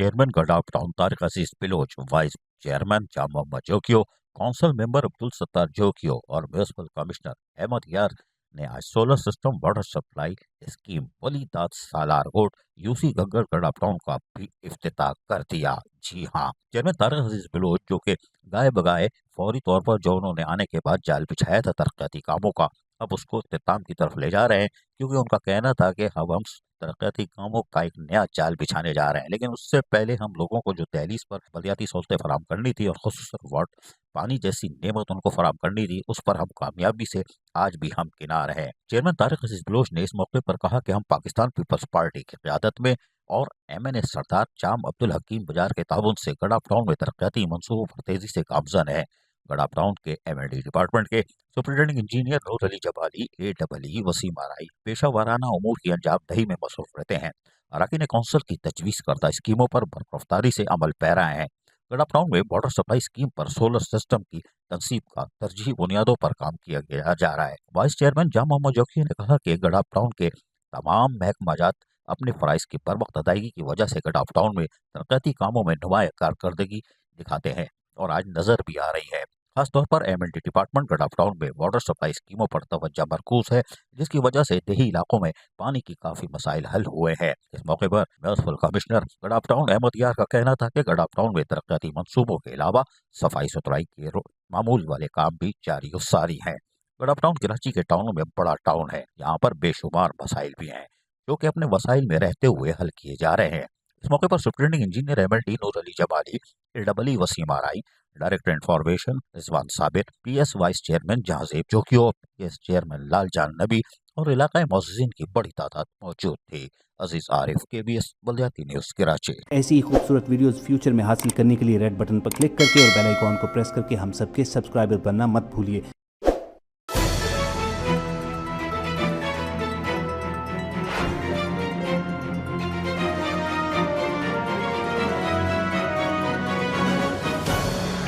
Chairman Gadap town Tariq Aziz Baloch, vice chairman Jam Mohammad Jokhio, council member Abdul Sattar Jokhio और municipal commissioner Ahmed Yar ने आज solar system water supply scheme Wali Dad Salar road UC Gaggar Gadap town का भी इफ्तिताह कर दिया। जी हाँ, चेयरमैन तारिक अजीज बिलोच जो कि गाए बगाए फौरी तौर पर जो उन्होंने आने के बाद जाल बिछाया था तरक्याती कामों का, अब उसको इख्तिताम की तरफ ले जा रहे हैं, क्योंकि उनका कहना था कि अब हम तरक्याती कामों का एक नया जाल बिछाने जा रहे हैं, लेकिन उससे पहले हम लोगों को जो दहलीज पर बलदियाती सहूलतें फराम करनी थी और खुसूसन वाटर पानी जैसी नेमत उनको फराम करनी थी, उस पर हम कामयाबी से आज भी हम किनार हैं। चेयरमैन तारिक अजीज बिलोच ने इस मौके पर कहा कि हम पाकिस्तान पीपल्स पार्टी की क़यादत में और MNA सरदार जाम अब्दुल हकीम बजार के ताउन से गडाफ टाउन में तरक्याती मंसूबों पर तेजी से गामजन है। गडाफ टाउन के M&D डिपार्टमेंट के सुपरिटेंडिंग इंजीनियर नूर अली जबाली AEE वसीम आराई पेशा वाराना उमूर की अंजामदही में मसरूफ रहते हैं। अराकीन कौंसिल की तजवीज़ करदा स्कीमों पर बरफ्तारी से अमल पैरा हैं। गडाफ टाउन में वाटर सप्लाई स्कीम पर सोलर सिस्टम की तनसीब का तरजीही बुनियादों पर काम किया जा रहा है। वाइस चेयरमैन जाम मोहम्मद जोकी ने कहा कि गडाफ टाउन के तमाम महकमाजात अपने फ़राइज़ की बर वक्त अदायगी की वजह से गडाफ टाउन में तरक्याती कामों में नुमाया कारकर्दगी दिखाते हैं और आज नज़र भी आ रही है। खासतौर पर M&D डिपार्टमेंट गडाफ टाउन में वाटर सप्लाई स्कीमों पर तवज्जो मरकूज है, जिसकी वजह से देही इलाकों में पानी की काफ़ी मसाइल हल हुए हैं। इस मौके पर म्यूनिसिपल कमिश्नर गडाफ टाउन अहमद यार का कहना था कि गडाफ टाउन में तरक्याती मंसूबों के अलावा सफाई सुथराई के मामूल वाले काम भी जारी और सारी हैं। गडाफ टाउन कराची के टाउनों में बड़ा टाउन है, यहाँ पर बेशुमार मसाइल भी हैं जो कि अपने वसाइल में रहते हुए हल किए जा रहे हैं। इस मौके पर superintending engineer MLT Noor Ali Jabali, AEE Waseem Arain, director information Rizwan Sabir, PS vice chairman Jahanzeb Jokhio, PS chairman Laljan Nabi और इलाकाई मोअज़्ज़िज़ीन की बड़ी तादाद मौजूद थी। अजीज आरिफ, KBS बल्दियाती न्यूज़ कराची। ऐसी ही खूबसूरत वीडियोस फ्यूचर में हासिल करने के लिए रेड बटन पर क्लिक करके और बेल आइकॉन को प्रेस करके हम सबके सब्सक्राइबर बनना मत भूलिए।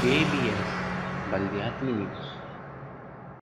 KBS बल्दियाती न्यूज़।